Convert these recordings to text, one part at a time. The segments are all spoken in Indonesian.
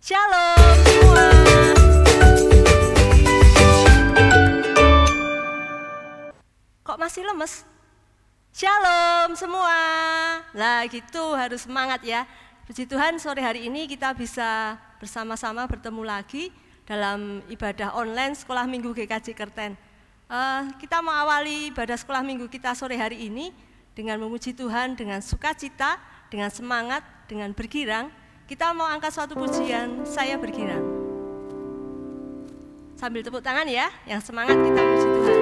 Shalom semua. Kok masih lemes? Shalom semua. Lah gitu harus semangat ya. Puji Tuhan sore hari ini kita bisa bersama-sama bertemu lagi dalam ibadah online Sekolah Minggu GKJ Kerten. Kita mau awali ibadah Sekolah Minggu kita sore hari ini dengan memuji Tuhan, dengan sukacita, dengan semangat, dengan bergirang. Kita mau angkat suatu pujian, saya bergirang. Sambil tepuk tangan ya, yang semangat kita puji Tuhan.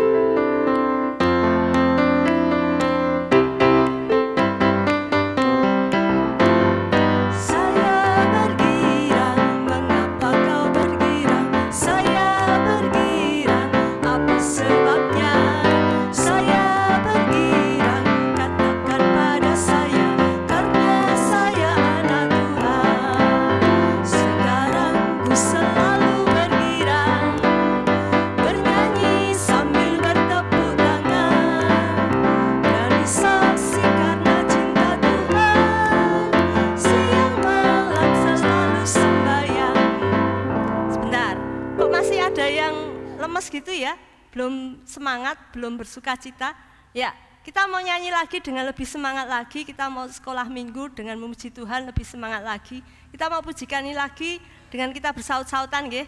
Gitu ya, belum semangat, belum bersukacita. Ya, kita mau nyanyi lagi dengan lebih semangat lagi. Kita mau sekolah minggu dengan memuji Tuhan lebih semangat lagi. Kita mau pujikan ini lagi dengan kita bersaut-sautan, nggih.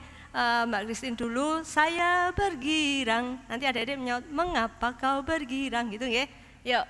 Mbak Christine dulu, saya bergirang. Nanti adik-adik menyaut, mengapa kau bergirang, gitu nggih. Yuk.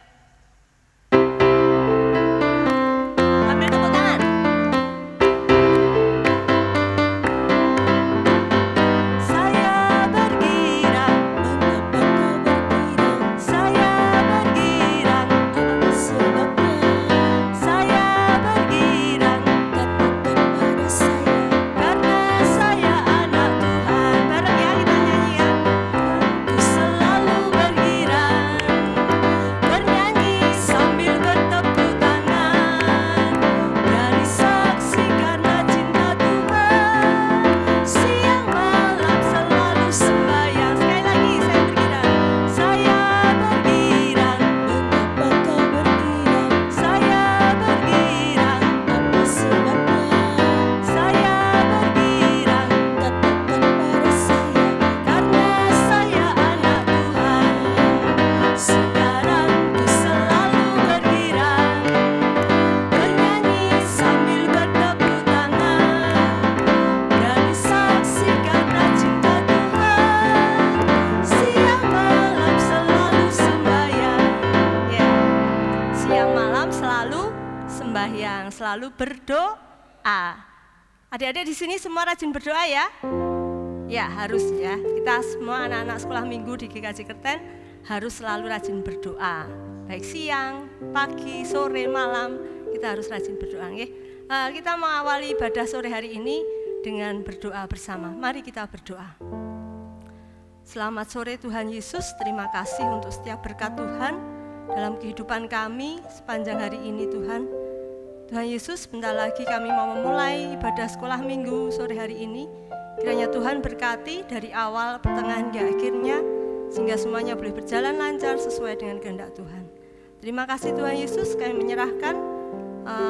Selalu berdoa. Adik-adik di sini semua rajin berdoa ya? Ya harus ya. Kita semua anak-anak sekolah minggu di GKJ Kerten harus selalu rajin berdoa. Baik siang, pagi, sore, malam kita harus rajin berdoa. Kita mau awali ibadah sore hari ini dengan berdoa bersama. Mari kita berdoa. Selamat sore Tuhan Yesus. Terima kasih untuk setiap berkat Tuhan dalam kehidupan kami sepanjang hari ini Tuhan. Tuhan Yesus, bentar lagi kami mau memulai ibadah sekolah minggu sore hari ini. Kiranya Tuhan berkati dari awal, pertengahan, hingga akhirnya, sehingga semuanya boleh berjalan lancar sesuai dengan kehendak Tuhan. Terima kasih Tuhan Yesus, kami menyerahkan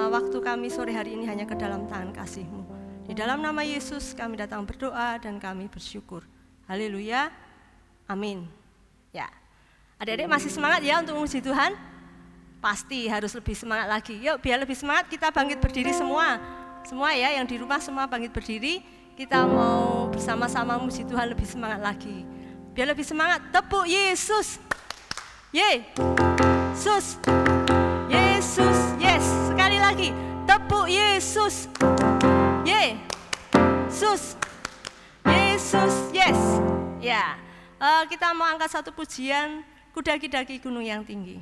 waktu kami sore hari ini hanya ke dalam tangan kasih-Mu. Di dalam nama Yesus kami datang berdoa dan kami bersyukur. Haleluya, amin. Ya, adik-adik masih semangat ya untuk memuji Tuhan? Pasti harus lebih semangat lagi. Yuk biar lebih semangat kita bangkit berdiri semua. Semua ya yang di rumah semua bangkit berdiri. Kita mau bersama-sama memuji Tuhan lebih semangat lagi. Biar lebih semangat, tepuk Yesus. Yesus. Yesus, yes. Sekali lagi, tepuk Yesus. Yesus. Yesus, yes. Ya, kita mau angkat satu pujian, ku daki-daki gunung yang tinggi.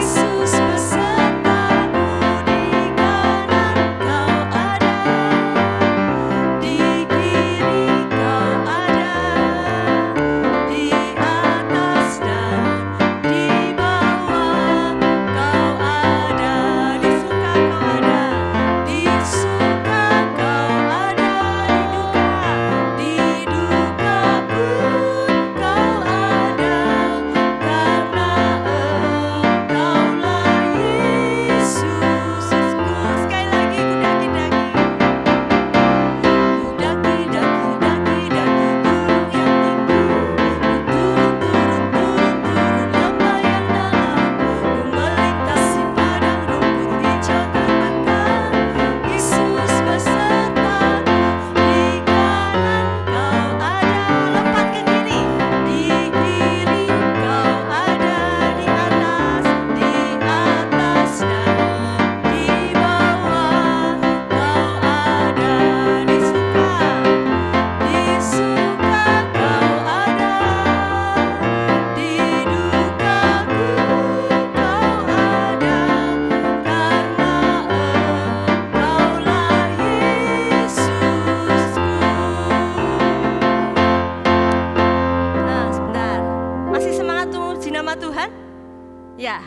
Yesus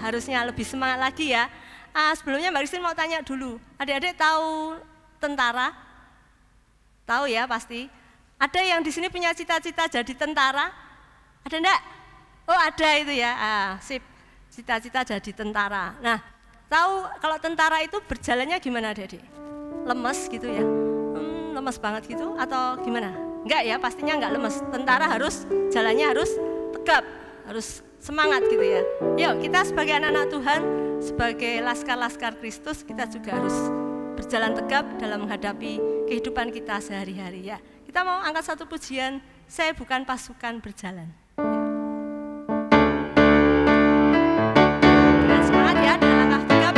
harusnya lebih semangat lagi ya. Sebelumnya Mbak Christine mau tanya dulu, adik-adik tahu tentara? Tahu ya pasti. Ada yang di sini punya cita-cita jadi tentara? Ada enggak? Oh ada itu ya, sip, cita-cita jadi tentara. Nah, tahu kalau tentara itu berjalannya gimana adik-adik? Lemes gitu ya? Lemes banget gitu atau gimana? Enggak ya, pastinya enggak lemes. Tentara harus, jalannya harus tegap, harus semangat gitu ya. Yuk kita sebagai anak-anak Tuhan, sebagai laskar-laskar Kristus, kita juga harus berjalan tegap dalam menghadapi kehidupan kita sehari-hari ya. Kita mau angkat satu pujian, saya bukan pasukan berjalan. Dengan semangat ya, dengan langkah tegap,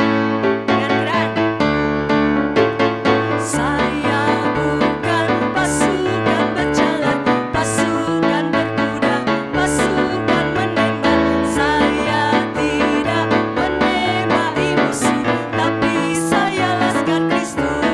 dengan gerak. Saya bukan pasukan berjalan, pasukan berkuda, pasukan menembak. Saya tidak menembaki musuh, tapi saya laskar Kristus.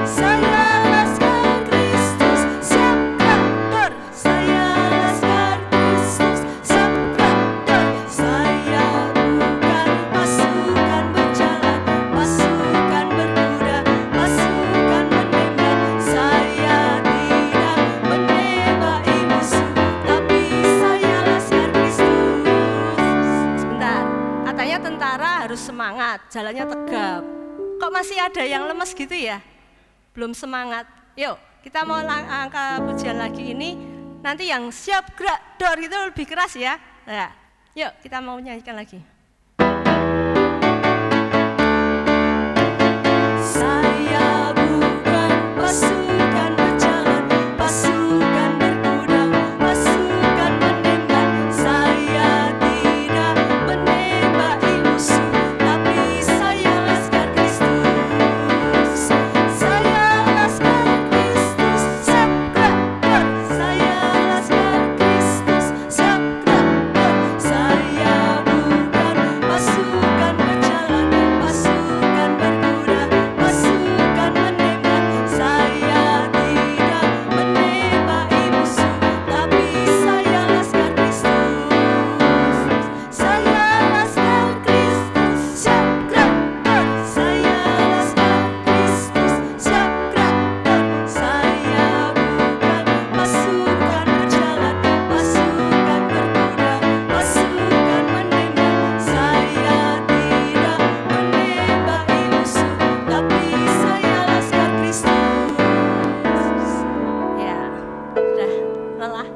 Saya laskar Kristus, siap traktor. Saya laskar Kristus, siap traktor. Saya bukan pasukan berjalan, pasukan berkuda, pasukan menembak. Saya tidak menembaki musuh, tapi saya laskar Kristus. Sebentar, katanya tentara harus semangat, jalannya tegap. Kok masih ada yang lemes gitu ya? Belum semangat. Yuk, kita mau angka pujian lagi ini. Nanti yang siap gerak dor itu lebih keras ya. Nah, yuk kita mau nyanyikan lagi. Saya bukan pasukan berjalan, pasukan berkuda, pasukan menembak. Saya tidak menembaki musuh, tapi saya laskar Kristus. Saya laskar Kristus, siap traktor. Saya laskar Kristus, siap traktor. Saya bukan pasukan berjalan, pasukan berkuda, pasukan menembak. Saya tidak menembaki musuh, tapi saya laskar Kristus. Saya laskar Kristus, siap traktor. Saya laskar Kristus, siap traktor. Saya bukan pasukan berjalan, pasukan berkuda, pasukan menembak. Saya tidak menembaki musuh, tapi saya laskar Kristus. Ya, sudah lelah,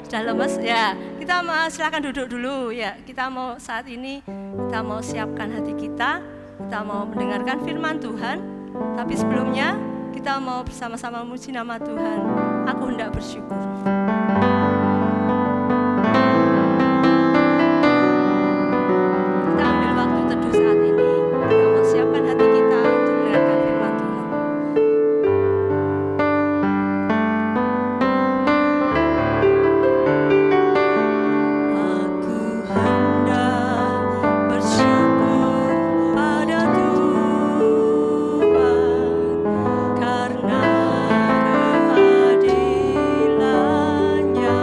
sudah lemes ya. Kita silakan duduk dulu ya. Kita mau saat ini kita mau siapkan hati kita mau mendengarkan firman Tuhan. Tapi sebelumnya kita mau bersama-sama memuji nama Tuhan. Aku hendak bersyukur. Kita ambil waktu teduh saat ini. Kita mau siapkan hati kita untuk mendengarkan firman Tuhan. Aku hendak bersyukur pada Tuhan karena keadilannya.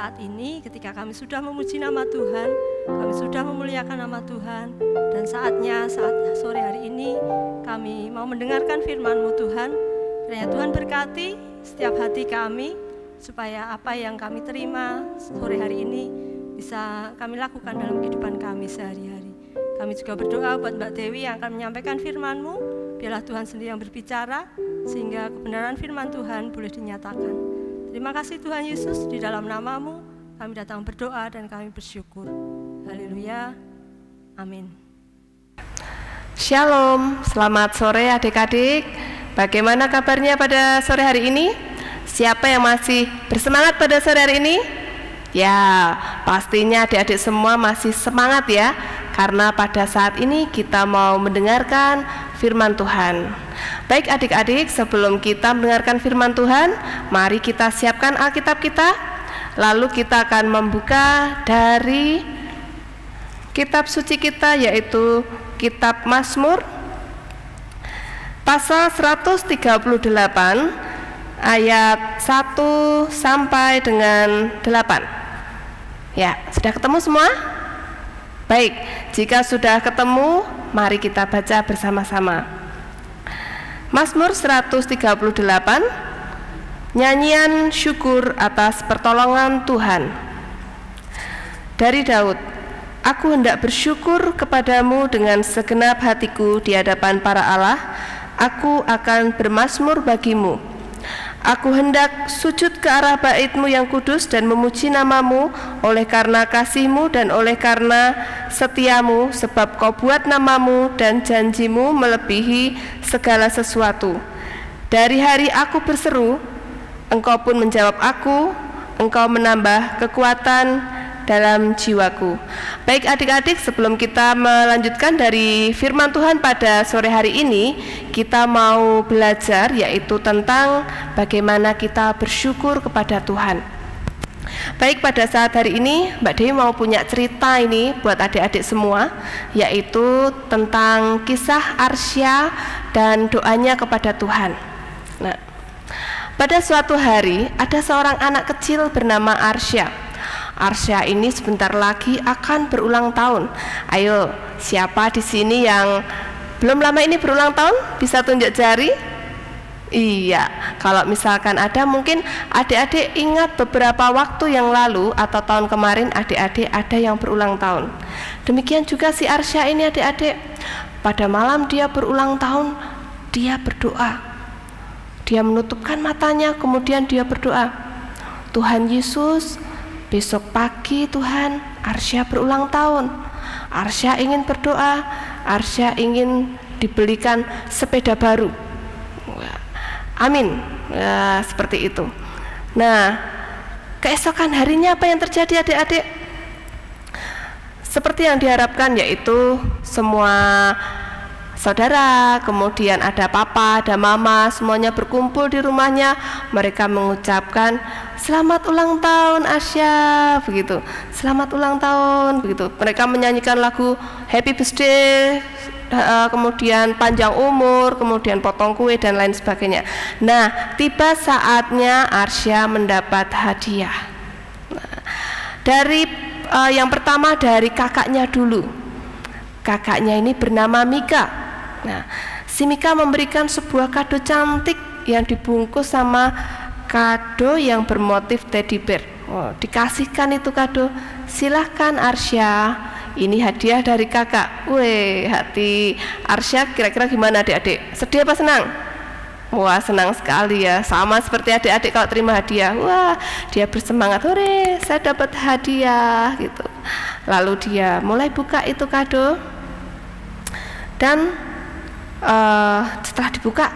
saat ini ketika kami sudah memuji nama Tuhan, kami sudah memuliakan nama Tuhan, dan saatnya saat sore hari ini kami mau mendengarkan firman-Mu Tuhan. Kiranya Tuhan berkati setiap hati kami, supaya apa yang kami terima sore hari ini bisa kami lakukan dalam kehidupan kami sehari-hari. Kami juga berdoa buat Mbak Dewi yang akan menyampaikan firman-Mu. Biarlah Tuhan sendiri yang berbicara, sehingga kebenaran firman Tuhan boleh dinyatakan. Terima kasih Tuhan Yesus, di dalam nama-Mu kami datang berdoa dan kami bersyukur. Haleluya, amin. Shalom, selamat sore adik-adik. Bagaimana kabarnya pada sore hari ini? Siapa yang masih bersemangat pada sore hari ini? Ya, pastinya adik-adik semua masih semangat ya, karena pada saat ini kita mau mendengarkan firman Tuhan. Baik adik-adik, sebelum kita mendengarkan firman Tuhan, mari kita siapkan Alkitab kita. Lalu kita akan membuka dari kitab suci kita, yaitu kitab Mazmur pasal 138 ayat 1 sampai dengan 8. Ya, sudah ketemu semua? Baik, jika sudah ketemu, mari kita baca bersama-sama. Mazmur 138, nyanyian syukur atas pertolongan Tuhan. Dari Daud, aku hendak bersyukur kepadamu dengan segenap hatiku di hadapan para Allah. Aku akan bermazmur bagimu. Aku hendak sujud ke arah bait-Mu yang kudus dan memuji nama-Mu oleh karena kasih-Mu dan oleh karena setia-Mu, sebab Kau buat nama-Mu dan janji-Mu melebihi segala sesuatu. Dari hari aku berseru, Engkau pun menjawab aku, Engkau menambah kekuatan dalam jiwaku. Baik adik-adik, sebelum kita melanjutkan dari firman Tuhan pada sore hari ini, kita mau belajar yaitu tentang bagaimana kita bersyukur kepada Tuhan. Baik, pada saat hari ini Mbak Dewi mau punya cerita ini buat adik-adik semua, yaitu tentang kisah Arsya dan doanya kepada Tuhan. Nah, pada suatu hari ada seorang anak kecil bernama Arsya. Arsya ini sebentar lagi akan berulang tahun. Ayo, siapa di sini yang belum lama ini berulang tahun? Bisa tunjuk jari? Iya, kalau misalkan ada, mungkin adik-adik ingat beberapa waktu yang lalu atau tahun kemarin adik-adik ada yang berulang tahun. Demikian juga si Arsya ini adik-adik. Pada malam dia berulang tahun, dia berdoa. Dia menutupkan matanya, kemudian dia berdoa, Tuhan Yesus, besok pagi Tuhan, Arsya berulang tahun. Arsya ingin berdoa, Arsya ingin dibelikan sepeda baru. Amin. Ya, seperti itu. Nah, keesokan harinya apa yang terjadi adik-adik? Seperti yang diharapkan, yaitu semua saudara, kemudian ada papa, ada mama, semuanya berkumpul di rumahnya. Mereka mengucapkan selamat ulang tahun Arsya, begitu. Selamat ulang tahun, begitu. Mereka menyanyikan lagu Happy Birthday, kemudian panjang umur, kemudian potong kue dan lain sebagainya. Nah, tiba saatnya Arsya mendapat hadiah. Nah, dari yang pertama dari kakaknya dulu. Kakaknya ini bernama Mika. Nah, si Mika memberikan sebuah kado cantik yang dibungkus sama kado yang bermotif teddy bear. Oh, dikasihkan itu kado. Silahkan Arsya, ini hadiah dari kakak. Weh, hati Arsya kira-kira gimana adik-adik? Sedih apa senang? Wah, senang sekali ya. Sama seperti adik-adik kalau terima hadiah. Wah, dia bersemangat, hore, saya dapat hadiah gitu. Lalu dia mulai buka itu kado. Dan setelah dibuka,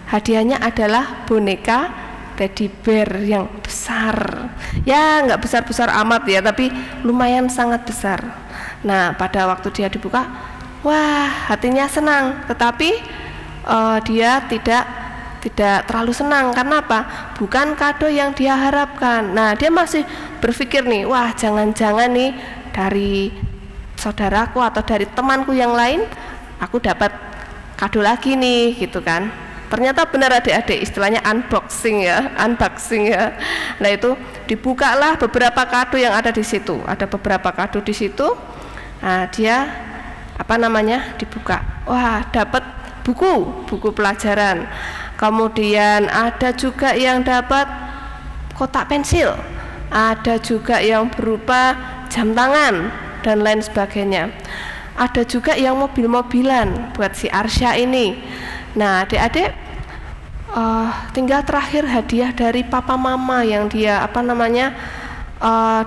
hadiahnya adalah boneka teddy bear yang besar. Ya, nggak besar-besar amat ya, tapi lumayan sangat besar. Nah, pada waktu dia dibuka, wah, hatinya senang. Tetapi dia tidak terlalu senang. Karena apa? Bukan kado yang dia harapkan. Nah, dia masih berpikir nih, wah, jangan-jangan nih dari saudaraku atau dari temanku yang lain, aku dapat kado lagi nih, gitu kan. Ternyata benar adik-adik, istilahnya unboxing ya. Nah itu dibukalah beberapa kado yang ada di situ. Ada beberapa kado di situ. Nah, dia dibuka. Wah, dapat buku pelajaran. Kemudian ada juga yang dapat kotak pensil. Ada juga yang berupa jam tangan dan lain sebagainya. Ada juga yang mobil-mobilan buat si Arsya ini. Nah, adik-adik, tinggal terakhir hadiah dari papa mama yang dia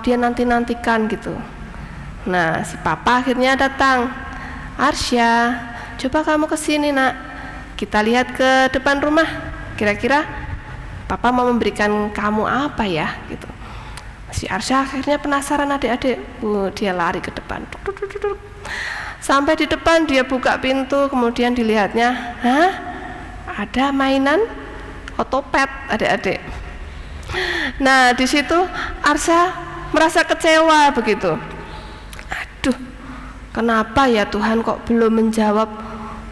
dia nanti-nantikan gitu. Nah, si papa akhirnya datang. Arsya, coba kamu kesini nak. Kita lihat ke depan rumah. Kira-kira papa mau memberikan kamu apa ya gitu. Si Arsya akhirnya penasaran adik-adik. Dia lari ke depan. Sampai di depan dia buka pintu, kemudian dilihatnya, ada mainan otopet adik-adik. Nah, di situ Arsya merasa kecewa begitu. Aduh, kenapa ya Tuhan kok belum menjawab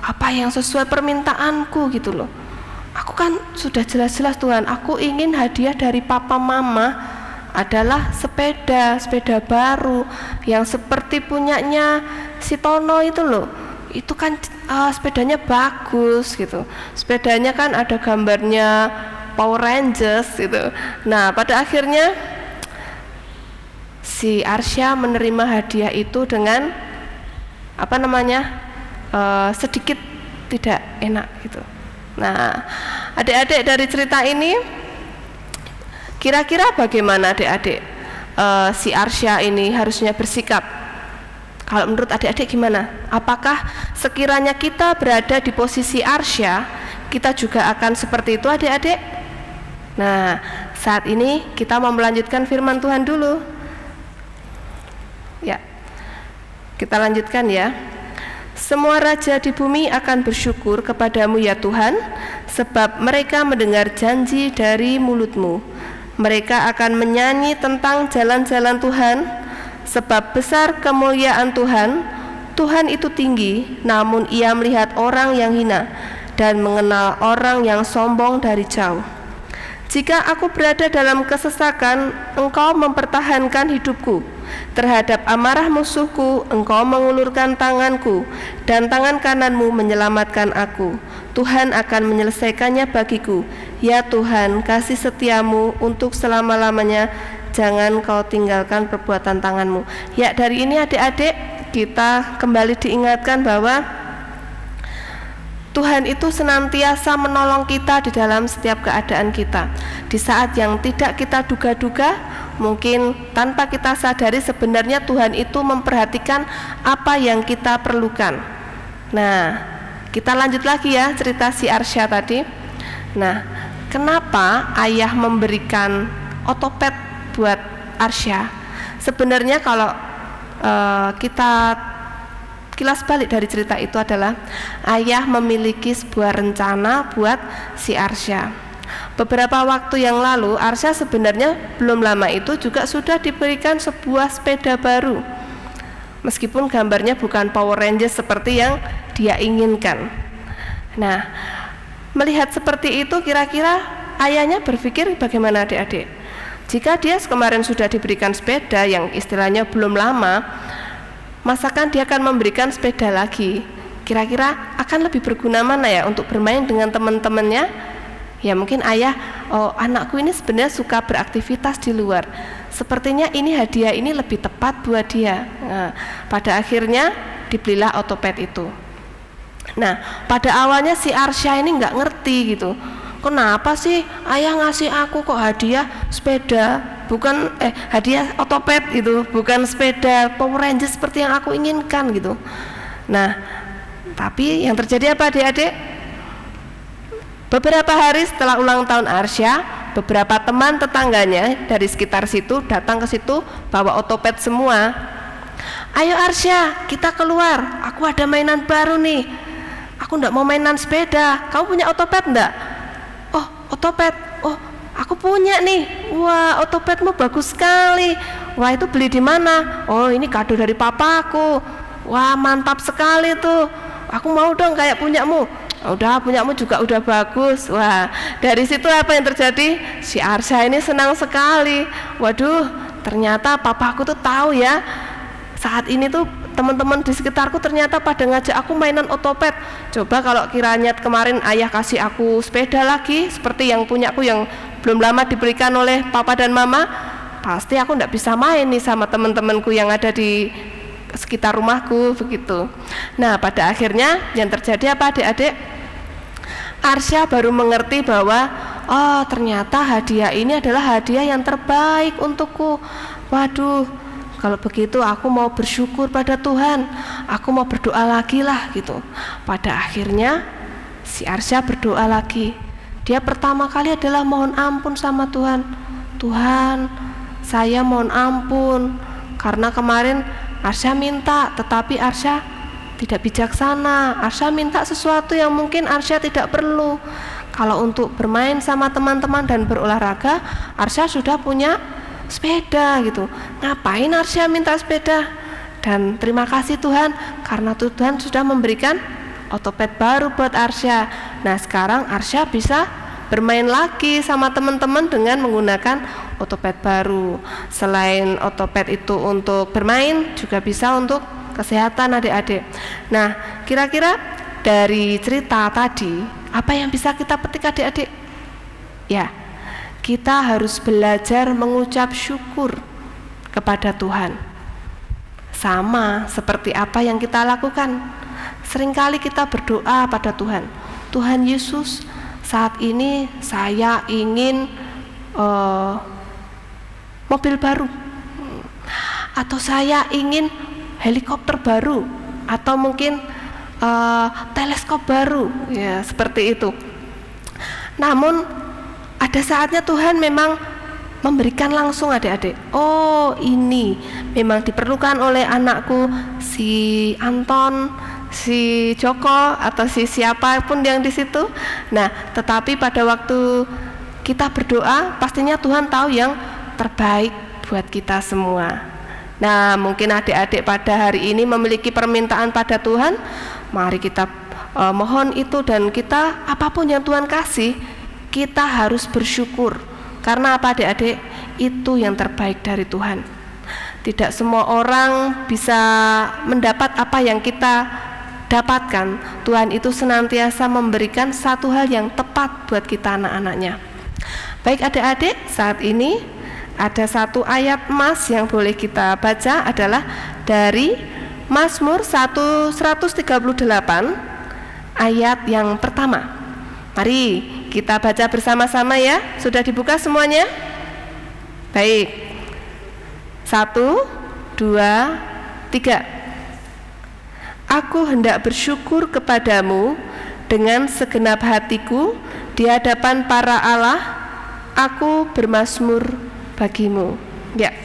apa yang sesuai permintaanku gitu loh. Aku kan sudah jelas-jelas Tuhan, aku ingin hadiah dari papa mama adalah sepeda baru yang seperti punyanya si Tono itu loh. Itu kan sepedanya bagus gitu. Sepedanya kan ada gambarnya Power Rangers gitu. Nah, pada akhirnya si Arsya menerima hadiah itu dengan sedikit tidak enak gitu. Nah, adik-adik, dari cerita ini kira-kira bagaimana adik-adik si Arsya ini harusnya bersikap? Kalau menurut adik-adik gimana? Apakah sekiranya kita berada di posisi Arsya, kita juga akan seperti itu adik-adik? Nah, saat ini kita mau melanjutkan firman Tuhan dulu. Ya, kita lanjutkan ya. Semua raja di bumi akan bersyukur kepadamu ya Tuhan, sebab mereka mendengar janji dari mulutmu. Mereka akan menyanyi tentang jalan-jalan Tuhan, sebab besar kemuliaan Tuhan. Tuhan itu tinggi, namun ia melihat orang yang hina dan mengenal orang yang sombong dari jauh. Jika aku berada dalam kesesakan, Engkau mempertahankan hidupku. Terhadap amarah musuhku, Engkau mengulurkan tanganku, dan tangan kananmu menyelamatkan aku. Tuhan akan menyelesaikannya bagiku. Ya Tuhan, kasih setiamu untuk selama-lamanya, jangan kau tinggalkan perbuatan tanganmu. Ya, dari ini adik-adik kita kembali diingatkan bahwa Tuhan itu senantiasa menolong kita di dalam setiap keadaan kita. Di saat yang tidak kita duga-duga, mungkin tanpa kita sadari sebenarnya Tuhan itu memperhatikan apa yang kita perlukan. Nah, kita lanjut lagi ya cerita si Arsya tadi. Nah, kenapa ayah memberikan otopet buat Arsya? Sebenarnya kalau kita kilas balik dari cerita itu adalah ayah memiliki sebuah rencana buat si Arsya. Beberapa waktu yang lalu Arsya sebenarnya belum lama itu juga sudah diberikan sebuah sepeda baru, meskipun gambarnya bukan Power Rangers seperti yang dia inginkan. Nah, melihat seperti itu kira-kira ayahnya berpikir bagaimana adik-adik? Jika dia kemarin sudah diberikan sepeda yang istilahnya belum lama, masakan dia akan memberikan sepeda lagi? Kira-kira akan lebih berguna mana ya untuk bermain dengan teman-temannya? Ya mungkin ayah, oh anakku ini sebenarnya suka beraktivitas di luar, sepertinya ini hadiah ini lebih tepat buat dia. Nah, pada akhirnya dibelilah otopet itu. Nah, pada awalnya si Arsya ini nggak ngerti gitu, kenapa sih ayah ngasih aku kok hadiah sepeda, bukan hadiah otopet itu, bukan sepeda Power Rangers seperti yang aku inginkan gitu. Nah, tapi yang terjadi apa adik-adik? Beberapa hari setelah ulang tahun Arsya, beberapa teman tetangganya dari sekitar situ datang ke situ bawa otopet semua. Ayo Arsya, kita keluar, aku ada mainan baru nih. Aku enggak mau mainan sepeda, kamu punya otopet enggak? Oh, otopet, oh aku punya nih. Wah, otopetmu bagus sekali. Wah, itu beli di mana? Oh, ini kado dari papaku. Wah, mantap sekali tuh. Aku mau dong kayak punyamu. Udah, punyamu juga udah bagus. Wah, dari situ apa yang terjadi? Si Arsya ini senang sekali. Waduh, ternyata papaku tuh tahu ya, saat ini tuh teman-teman di sekitarku ternyata pada ngajak aku mainan otopet. Coba kalau kiranya kemarin ayah kasih aku sepeda lagi seperti yang punyaku yang belum lama diberikan oleh papa dan mama, pasti aku nggak bisa main nih sama teman-temanku yang ada di sekitar rumahku begitu. Nah, pada akhirnya yang terjadi apa adik-adik? Arsya baru mengerti bahwa oh, ternyata hadiah ini adalah hadiah yang terbaik untukku. Waduh, kalau begitu aku mau bersyukur pada Tuhan, aku mau berdoa lagi lah gitu. Pada akhirnya si Arsya berdoa lagi. Dia pertama kali adalah mohon ampun sama Tuhan. Tuhan, saya mohon ampun karena kemarin Arsya minta, tetapi Arsya tidak bijaksana. Arsya minta sesuatu yang mungkin Arsya tidak perlu. Kalau untuk bermain sama teman-teman dan berolahraga, Arsya sudah punya sepeda gitu. Ngapain Arsya minta sepeda? Dan terima kasih Tuhan, karena Tuhan sudah memberikan otopet baru buat Arsya. Nah, sekarang Arsya bisa bermain lagi sama teman-teman dengan menggunakan otopet baru. Selain otopet itu untuk bermain, juga bisa untuk kesehatan adik-adik. Nah, kira-kira dari cerita tadi, apa yang bisa kita petik adik-adik? Ya, kita harus belajar mengucap syukur kepada Tuhan. Sama seperti apa yang kita lakukan. Seringkali kita berdoa pada Tuhan, Tuhan Yesus, saat ini saya ingin mobil baru, atau saya ingin helikopter baru, atau mungkin teleskop baru, ya seperti itu. Namun ada saatnya Tuhan memang memberikan langsung adik-adik. Oh, ini memang diperlukan oleh anakku si Anton, si Joko, atau si siapapun yang di situ. Nah, tetapi pada waktu kita berdoa, pastinya Tuhan tahu yang terbaik buat kita semua. Nah, mungkin adik-adik pada hari ini memiliki permintaan pada Tuhan. Mari kita mohon itu, dan kita apapun yang Tuhan kasih, kita harus bersyukur. Karena apa adik-adik? Itu yang terbaik dari Tuhan. Tidak semua orang bisa mendapat apa yang kita dapatkan. Tuhan itu senantiasa memberikan satu hal yang tepat buat kita anak-anaknya. Baik adik-adik, saat ini ada satu ayat emas yang boleh kita baca, adalah dari Mazmur 138 ayat yang pertama. Mari kita baca bersama-sama ya. Sudah dibuka semuanya? Baik. 1, 2, 3. Aku hendak bersyukur kepadamu dengan segenap hatiku di hadapan para Allah, aku bermazmur bagimu. Ya,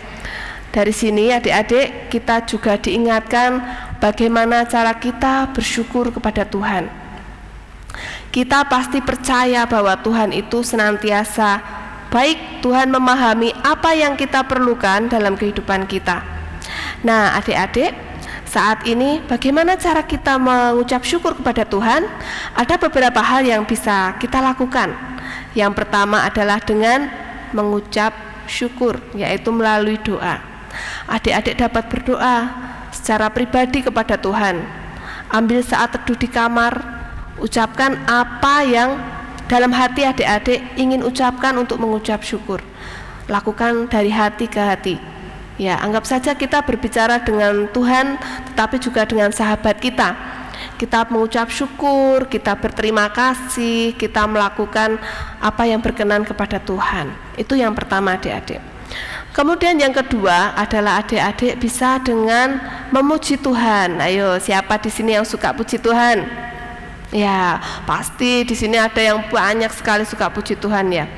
dari sini adik-adik kita juga diingatkan bagaimana cara kita bersyukur kepada Tuhan. Kita pasti percaya bahwa Tuhan itu senantiasa baik. Tuhan memahami apa yang kita perlukan dalam kehidupan kita. Nah adik-adik, saat ini bagaimana cara kita mengucap syukur kepada Tuhan? Ada beberapa hal yang bisa kita lakukan. Yang pertama adalah dengan mengucap syukur, yaitu melalui doa. Adik-adik dapat berdoa secara pribadi kepada Tuhan. Ambil saat teduh di kamar, ucapkan apa yang dalam hati adik-adik ingin ucapkan untuk mengucap syukur. Lakukan dari hati ke hati. Ya, anggap saja kita berbicara dengan Tuhan, tetapi juga dengan sahabat kita. Kita mengucap syukur, kita berterima kasih, kita melakukan apa yang berkenan kepada Tuhan. Itu yang pertama adik-adik. Kemudian yang kedua adalah adik-adik bisa dengan memuji Tuhan. Ayo, siapa di sini yang suka puji Tuhan? Ya, pasti di sini ada yang banyak sekali suka puji Tuhan ya.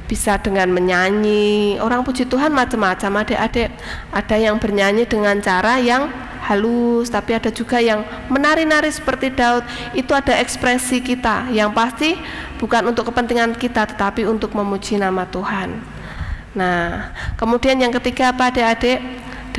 Bisa dengan menyanyi. Orang puji Tuhan macam-macam adik-adik. Ada yang bernyanyi dengan cara yang halus, tapi ada juga yang menari-nari seperti Daud. Itu ada ekspresi kita yang pasti bukan untuk kepentingan kita, tetapi untuk memuji nama Tuhan. Nah, kemudian yang ketiga apa adik-adik?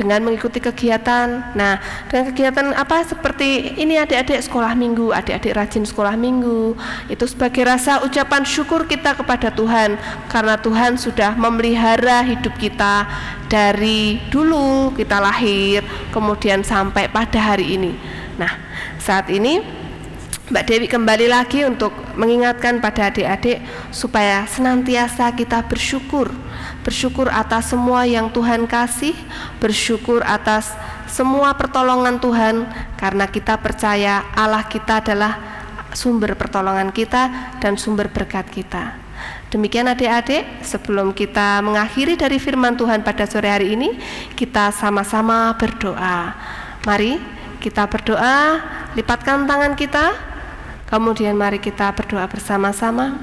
dengan mengikuti kegiatan. Nah, dengan kegiatan apa seperti ini, adik-adik sekolah minggu, adik-adik rajin sekolah minggu, itu sebagai rasa ucapan syukur kita kepada Tuhan, karena Tuhan sudah memelihara hidup kita dari dulu kita lahir, kemudian sampai pada hari ini. Nah, saat ini Mbak Dewi kembali lagi untuk mengingatkan pada adik-adik supaya senantiasa kita bersyukur atas semua yang Tuhan kasih, bersyukur atas semua pertolongan Tuhan, karena kita percaya Allah kita adalah sumber pertolongan kita dan sumber berkat kita. Demikian adik-adik, sebelum kita mengakhiri dari firman Tuhan pada sore hari ini, kita sama-sama berdoa. Mari kita berdoa, lipatkan tangan kita, kemudian mari kita berdoa bersama-sama.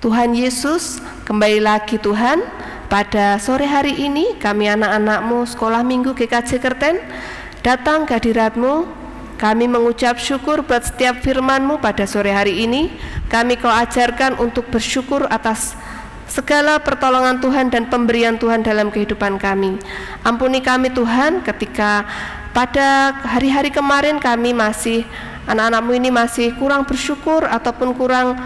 Tuhan Yesus, kembali lagi Tuhan, pada sore hari ini kami anak-anak-Mu sekolah minggu GKJ Kerten datang ke hadirat-Mu. Kami mengucap syukur buat setiap firman-Mu pada sore hari ini. Kami Kau ajarkan untuk bersyukur atas segala pertolongan Tuhan dan pemberian Tuhan dalam kehidupan kami. Ampuni kami Tuhan, ketika pada hari-hari kemarin kami masih, anak-anak-Mu ini masih kurang bersyukur ataupun kurang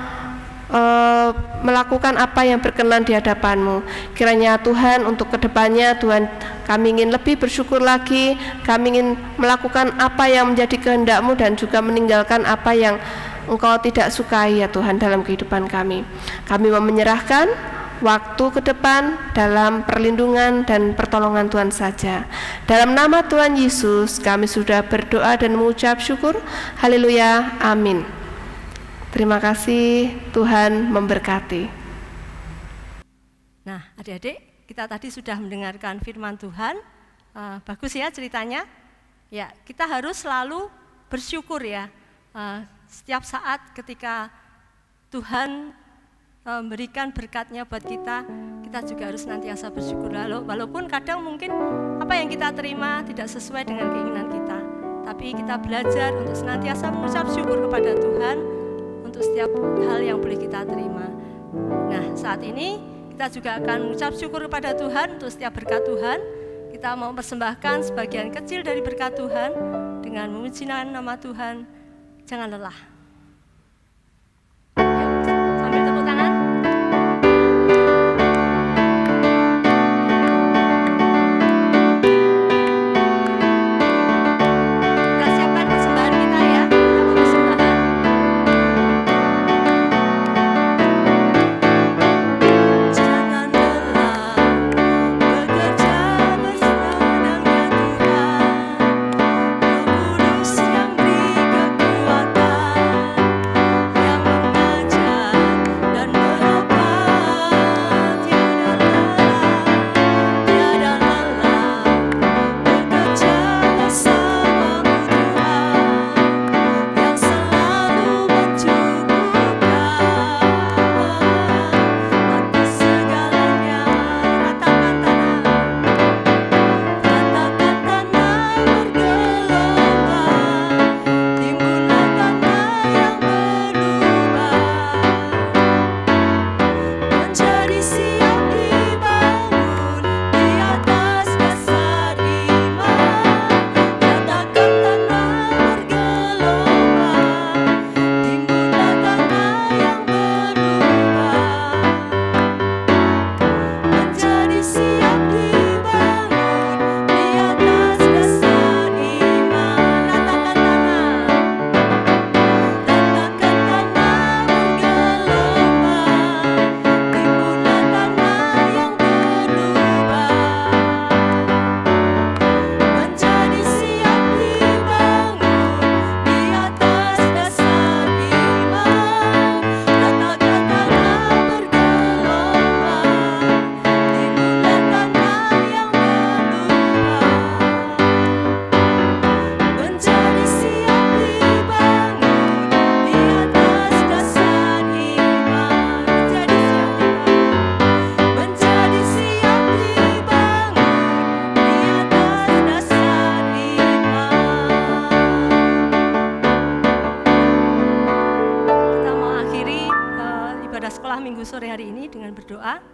melakukan apa yang berkenan di hadapan-Mu. Kiranya Tuhan untuk kedepannya Tuhan, kami ingin lebih bersyukur lagi, kami ingin melakukan apa yang menjadi kehendak-Mu dan juga meninggalkan apa yang Engkau tidak sukai ya Tuhan dalam kehidupan kami. Kami mau menyerahkan waktu ke depan dalam perlindungan dan pertolongan Tuhan saja. Dalam nama Tuhan Yesus kami sudah berdoa dan mengucap syukur. Haleluya, amin. Terima kasih, Tuhan memberkati. Nah, adik-adik, kita tadi sudah mendengarkan firman Tuhan. Bagus ya ceritanya. Ya, kita harus selalu bersyukur ya. Setiap saat ketika Tuhan memberikan berkatnya buat kita, kita juga harus nantiasa bersyukur. Walaupun kadang mungkin apa yang kita terima tidak sesuai dengan keinginan kita, tapi kita belajar untuk senantiasa mengucap syukur kepada Tuhan untuk setiap hal yang boleh kita terima. Nah, saat ini kita juga akan mengucap syukur kepada Tuhan untuk setiap berkat Tuhan. Kita mau mempersembahkan sebagian kecil dari berkat Tuhan dengan memuji nama Tuhan. Jangan lelah. Yuk, sambil tepuk tangan.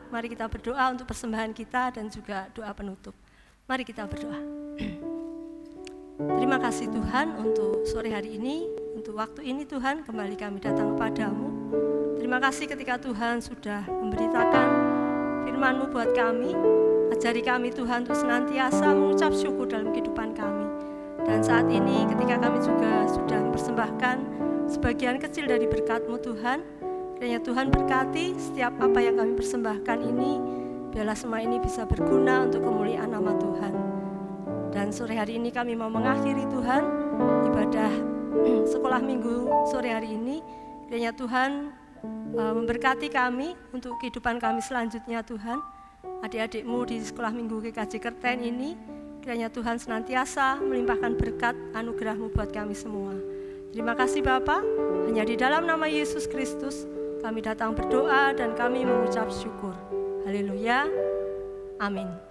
Mari kita berdoa untuk persembahan kita dan juga doa penutup. Mari kita berdoa. Terima kasih Tuhan untuk sore hari ini, untuk waktu ini Tuhan, kembali kami datang kepadamu. Terima kasih ketika Tuhan sudah memberitakan firman-Mu buat kami. Ajari kami Tuhan untuk senantiasa mengucap syukur dalam kehidupan kami. Dan saat ini ketika kami juga sudah mempersembahkan sebagian kecil dari berkat-Mu Tuhan, kiranya Tuhan berkati setiap apa yang kami persembahkan ini, biarlah semua ini bisa berguna untuk kemuliaan nama Tuhan. Dan sore hari ini kami mau mengakhiri Tuhan ibadah sekolah minggu sore hari ini. Kiranya Tuhan memberkati kami untuk kehidupan kami selanjutnya Tuhan. Adik-adikmu di sekolah minggu GKJ Kerten ini, kiranya Tuhan senantiasa melimpahkan berkat anugerah-Mu buat kami semua. Terima kasih Bapa, hanya di dalam nama Yesus Kristus kami datang berdoa dan kami mengucap syukur. Haleluya, amin.